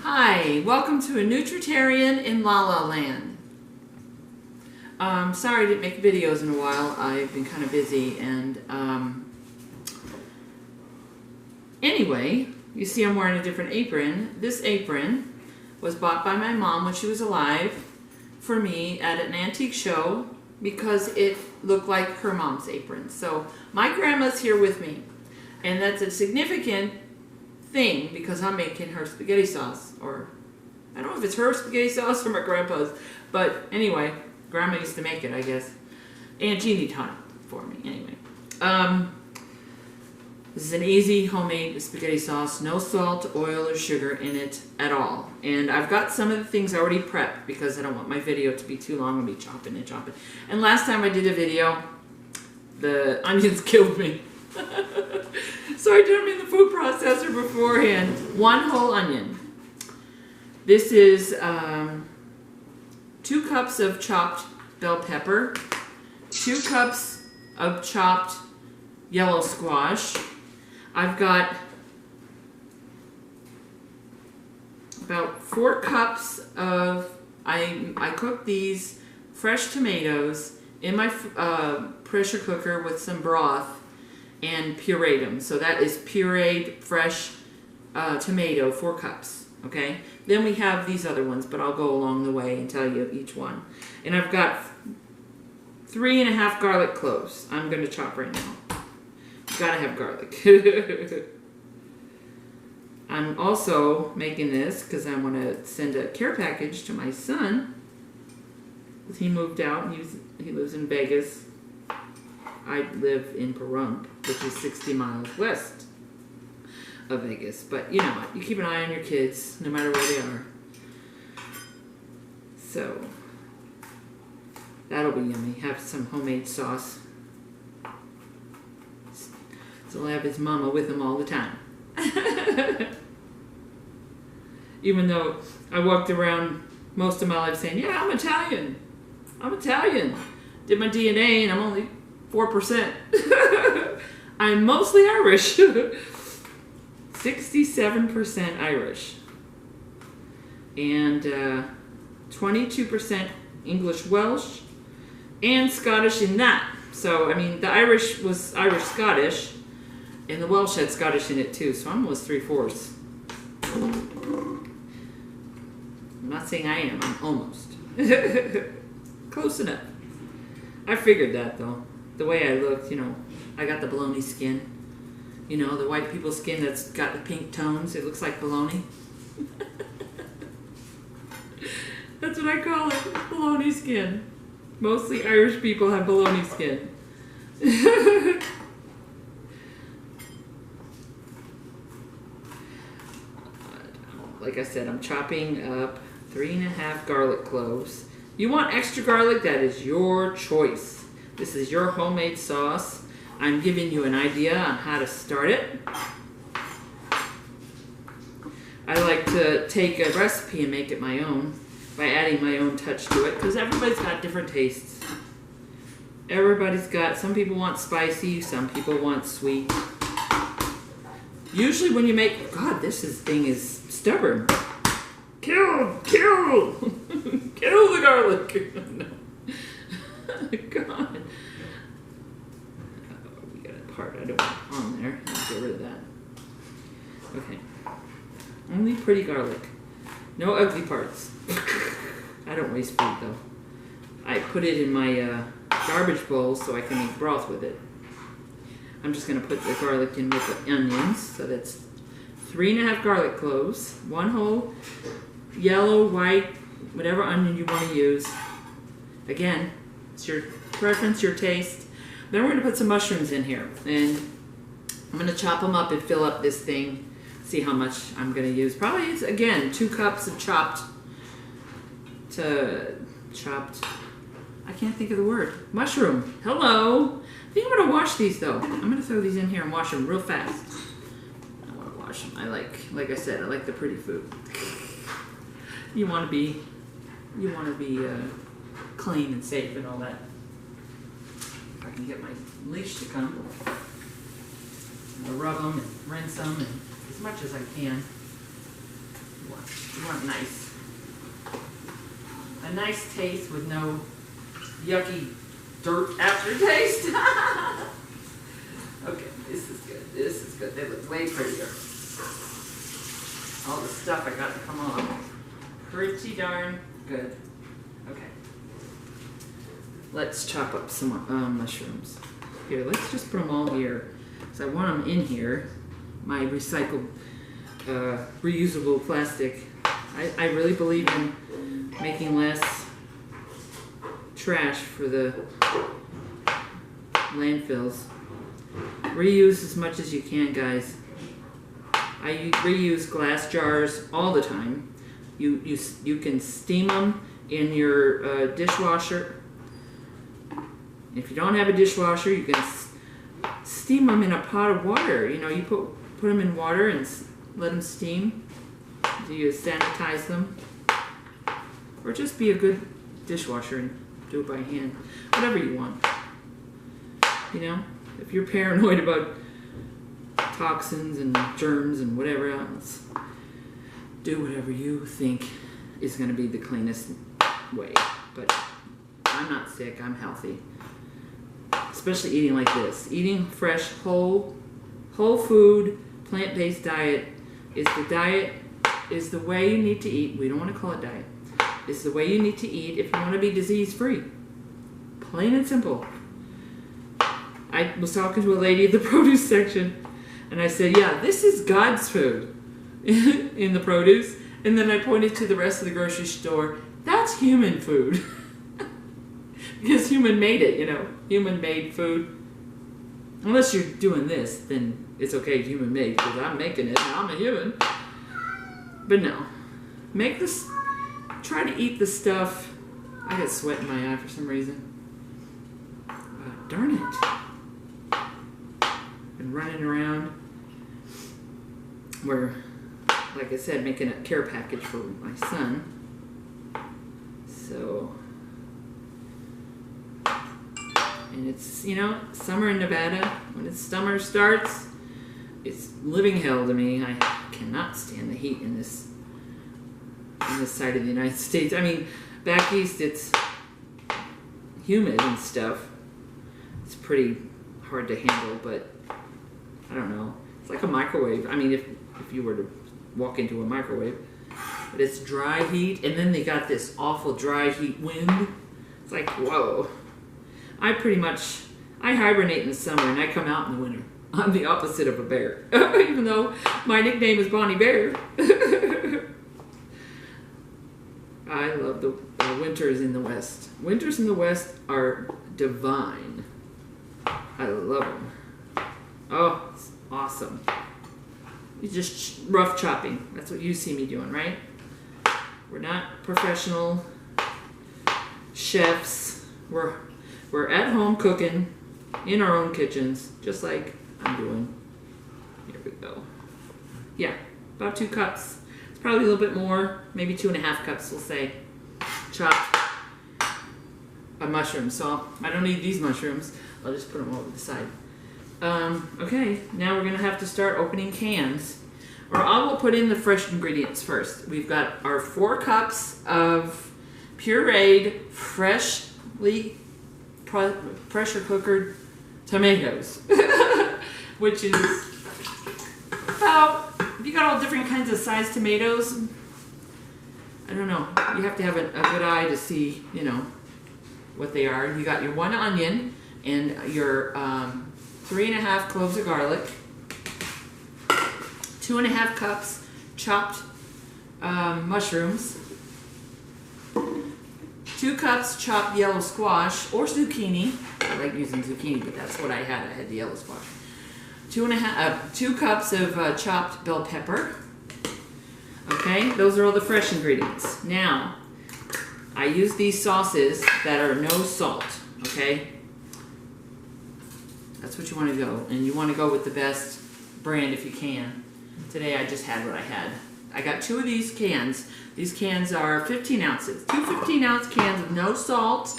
Hi, welcome to a Nutritarian in La La Land. Sorry I didn't make videos in a while. I've been kind of busy and anyway, you see I'm wearing a different apron. This apron was bought by my mom when she was alive for me at an antique show because it looked like her mom's apron. So my grandma's here with me, and that's a significant thing because I'm making her spaghetti sauce, or I don't know if it's her spaghetti sauce or my grandpa's, but anyway, grandma used to make it, I guess. Aunt Jeannie taught it for me, anyway. This is an easy homemade spaghetti sauce, no salt, oil, or sugar in it at all. And I've got some of the things already prepped because I don't want my video to be too long and be chopping and chopping. And last time I did a video, the onions killed me. So I did them in the food processor beforehand. 1 whole onion. This is 2 cups of chopped bell pepper, 2 cups of chopped yellow squash. I've got about 4 cups of, I cooked these fresh tomatoes in my pressure cooker with some broth and pureed them. So that is pureed fresh tomato, 4 cups. Okay. Then we have these other ones, but I'll go along the way and tell you each one. And I've got 3½ garlic cloves. I'm going to chop right now. Gotta have garlic. I'm also making this because I want to send a care package to my son. He moved out and he lives in Vegas. I live in Pahrump, which is 60 miles west of Vegas. But you know what? You keep an eye on your kids, no matter where they are. So, that'll be yummy. Have some homemade sauce. So he'll have his mama with him all the time. Even though I walked around most of my life saying, yeah, I'm Italian. I'm Italian. Did my DNA and I'm only 4%. I'm mostly Irish. 67% Irish. And 22% English Welsh and Scottish in that. So, I mean, the Irish was Irish-Scottish, and the Welsh had Scottish in it too, so I'm almost 3/4. I'm not saying I am, I'm almost. Close enough. I figured that though. The way I looked, you know, I got the bologna skin. You know, the white people's skin that's got the pink tones. It looks like bologna. That's what I call it, bologna skin. Mostly Irish people have bologna skin. Like I said, I'm chopping up 3½ garlic cloves. You want extra garlic? That is your choice. This is your homemade sauce. I'm giving you an idea on how to start it. I like to take a recipe and make it my own by adding my own touch to it, because everybody's got different tastes. Everybody's got, some people want spicy, some people want sweet. Usually when you make, God, thing is stubborn. Kill kill the garlic. No. God. We got a part I don't want on there. Let's get rid of that. Okay. Only pretty garlic. No ugly parts. I don't waste food though. I put it in my garbage bowl so I can make broth with it. I'm just going to put the garlic in with the onions. So that's 3½ garlic cloves, 1 whole yellow, white, whatever onion you want to use. Again, it's your preference, your taste. Then we're going to put some mushrooms in here. And I'm going to chop them up and fill up this thing. See how much I'm going to use. Probably, it's, again, 2 cups of chopped, I can't think of the word. Mushroom. Hello. I think I'm going to wash these though. I'm going to throw these in here and wash them real fast. I want to wash them. I like I said, I like the pretty food. You want to be clean and safe and all that. If I can get my leash to come. I'm going to rub them and rinse them and as much as I can. You want nice. A nice taste with no yucky dirt aftertaste. Okay, this is good. This is good. They look way prettier. All the stuff I got to come on. Pretty darn good. Okay. Let's chop up some mushrooms. Here, let's just put them all here. So I want them in here. My recycled, reusable plastic. I really believe in making less trash for the landfills. Reuse as much as you can, guys. I reuse glass jars all the time. You can steam them in your dishwasher. If you don't have a dishwasher, you can steam them in a pot of water. You know, you put them in water and let them steam. Do you sanitize them? Or just be a good dishwasher and do it by hand. Whatever you want. You know, if you're paranoid about toxins and germs and whatever else, do whatever you think is going to be the cleanest way. But I'm not sick, I'm healthy. Especially eating like this. Eating fresh, whole food, plant-based diet is the way you need to eat. We don't want to call it diet. It's the way you need to eat if you want to be disease-free. Plain and simple. I was talking to a lady at the produce section, and I said, yeah, this is God's food in the produce. And then I pointed to the rest of the grocery store. That's human food. Because human made it, you know. Human made food. Unless you're doing this, then it's okay, human made, because I'm making it and I'm a human. But no. Make this, try to eat the stuff. I got sweat in my eye for some reason. Darn it. Been running around. We're, like I said, making a care package for my son. So, and it's, you know, summer in Nevada. When it's summer starts, it's living hell to me. I cannot stand the heat in this side of the United States. I mean, back east it's humid and stuff. It's pretty hard to handle, but I don't know. It's like a microwave. I mean, if you were to walk into a microwave, but it's dry heat, and then they got this awful dry heat wind. It's like, whoa. I hibernate in the summer and I come out in the winter. I'm the opposite of a bear, even though my nickname is Bonnie Bear. I love the winters in the West. Winters in the West are divine. I love them. Oh, it's awesome. It's just rough chopping. That's what you see me doing, right? We're not professional chefs. We're at home cooking in our own kitchens, just like I'm doing. Here we go. Yeah, about 2 cups. It's probably a little bit more, maybe 2.5 cups, we'll say, chopped mushrooms. So I don't need these mushrooms. I'll just put them over the side. Okay, now we're gonna have to start opening cans. Or I will put in the fresh ingredients first. We've got our 4 cups of pureed, freshly pressure cookered tomatoes, which is about, you got all different kinds of sized tomatoes. I don't know. You have to have a good eye to see, you know, what they are. You got your 1 onion and your 3.5 cloves of garlic, 2.5 cups chopped mushrooms, 2 cups chopped yellow squash or zucchini. I like using zucchini, but that's what I had. I had the yellow squash. 2 cups of chopped bell pepper. Okay, those are all the fresh ingredients. Now, I use these sauces that are no salt. Okay, that's what you want to go, and you want to go with the best brand if you can. Today I just had what I had. I got 2 of these cans. These cans are 15 ounces. 2 15-ounce cans of no salt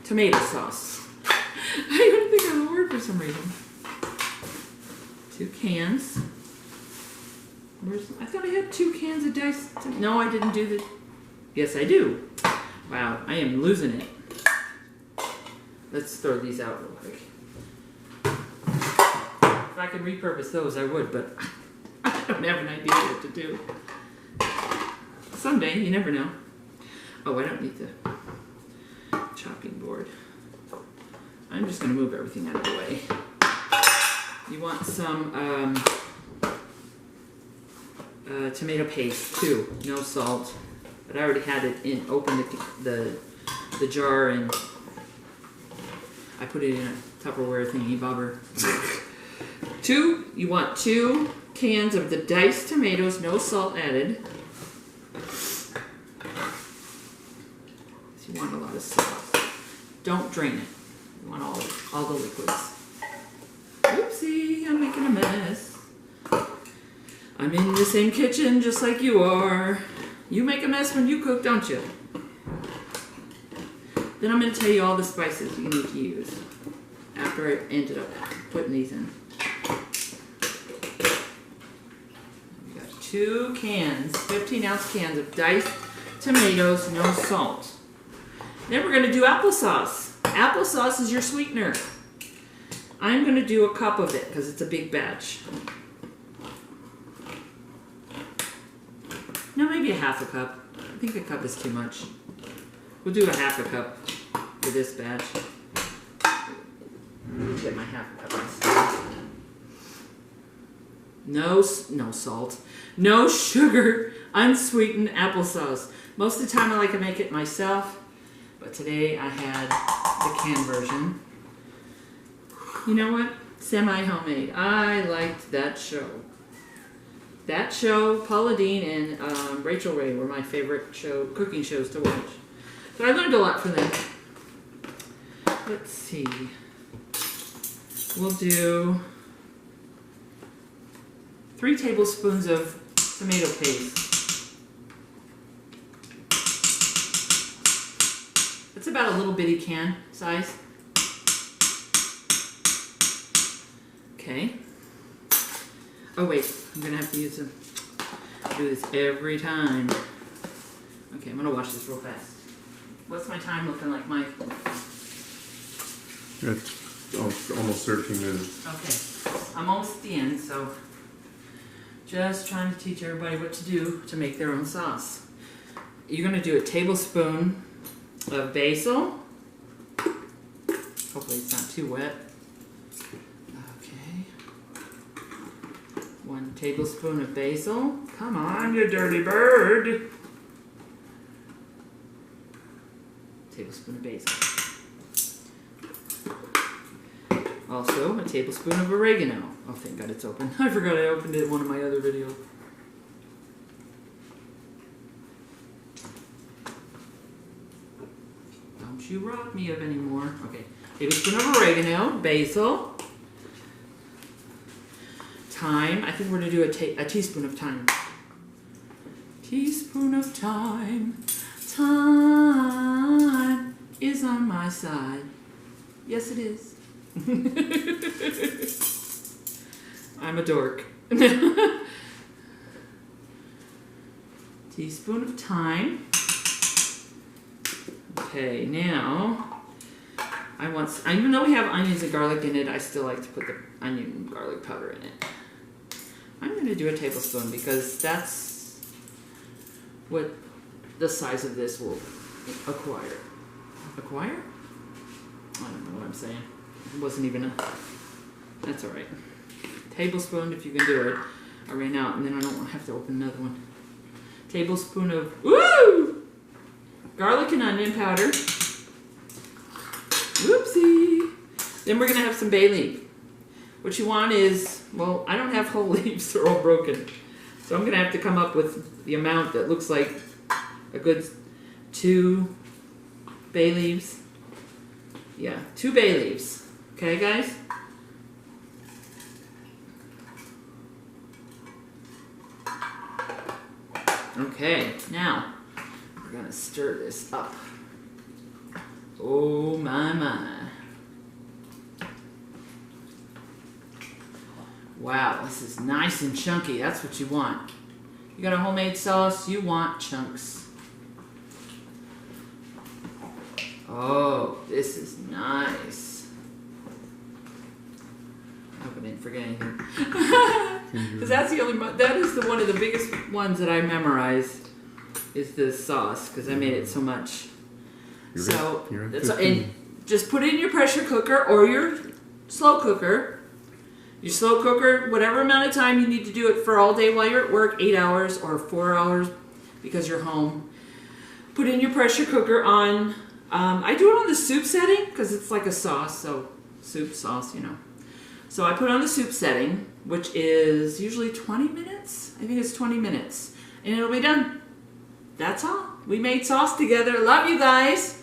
tomato sauce. I couldn't think of the word for some reason. 2 cans. I thought I had 2 cans of diced. No, I didn't do the. Yes, I do. Wow, I am losing it. Let's throw these out real quick. If I could repurpose those, I would, but I don't have an idea what to do. Someday, you never know. Oh, I don't need the chopping board. I'm just going to move everything out of the way. You want some tomato paste too, no salt. But I already had it in. Opened the jar and I put it in a Tupperware thingy bobber. You want 2 cans of the diced tomatoes, no salt added. You want a lot of sauce. Don't drain it. You want all the liquids. Oopsie, I'm making a mess. I'm in the same kitchen just like you are. You make a mess when you cook, don't you? Then I'm going to tell you all the spices you need to use after I ended up putting these in. We got 2 cans, 15-ounce cans of diced tomatoes, no salt. Then we're going to do applesauce. Applesauce is your sweetener. I'm going to do a cup of it because it's a big batch. No, maybe a half a cup. I think a cup is too much. We'll do a half a cup for this batch. Get my half a cup. No salt. No sugar. Unsweetened applesauce. Most of the time I like to make it myself. But today I had the canned version. You know what? Semi-homemade. I liked that show. That show, Paula Deen and Rachel Ray were my favorite cooking shows to watch. So I learned a lot from them. Let's see. We'll do 3 tablespoons of tomato paste. It's about a little bitty can size. Okay. Oh wait, I'm gonna have to use them. Do this every time. Okay, I'm gonna wash this real fast. What's my time looking like, Mike? It's almost 13 minutes. Okay, I'm almost at the end, so just trying to teach everybody what to do to make their own sauce. You're gonna do a tablespoon of basil. Hopefully it's not too wet. Okay. 1 tablespoon of basil. Come on, you dirty bird. Tablespoon of basil. Also, a tablespoon of oregano. Oh, thank God it's open. I forgot I opened it in one of my other videos. Don't you rob me of any more. Okay, tablespoon of oregano, basil, thyme. I think we're going to do a teaspoon of thyme. Teaspoon of thyme. Thyme is on my side. Yes, it is. I'm a dork. Teaspoon of thyme. Okay, now even though we have onions and garlic in it, I still like to put the onion and garlic powder in it. I'm going to do a tablespoon because that's what the size of this will acquire. Acquire? I don't know what I'm saying. It wasn't even a... That's alright. Tablespoon if you can do it. I ran out and then I don't have to open another one. Tablespoon of... Woo! Garlic and onion powder. Whoopsie! Then we're going to have some bay leaf. What you want is... Well, I don't have whole leaves. They're all broken. So I'm going to have to come up with the amount that looks like a good 2 bay leaves. Yeah, 2 bay leaves. Okay, guys? Okay, now we're going to stir this up. Oh, my. Wow, this is nice and chunky. That's what you want. You got a homemade sauce, you want chunks. Oh, this is nice. I hope I didn't forget anything. Because that's the only, that is the one of the biggest ones that I memorized, is this sauce, because I made it so much. And just put it in your pressure cooker or your slow cooker. Your slow cooker, whatever amount of time you need to do it for all day while you're at work, 8 hours or 4 hours because you're home. Put in your pressure cooker on, I do it on the soup setting because it's like a sauce, so soup sauce, you know. So I put on the soup setting, which is usually 20 minutes. I think it's 20 minutes. And it'll be done. That's all. We made sauce together. Love you guys.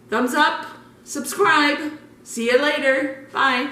Thumbs up. Subscribe. See you later. Bye.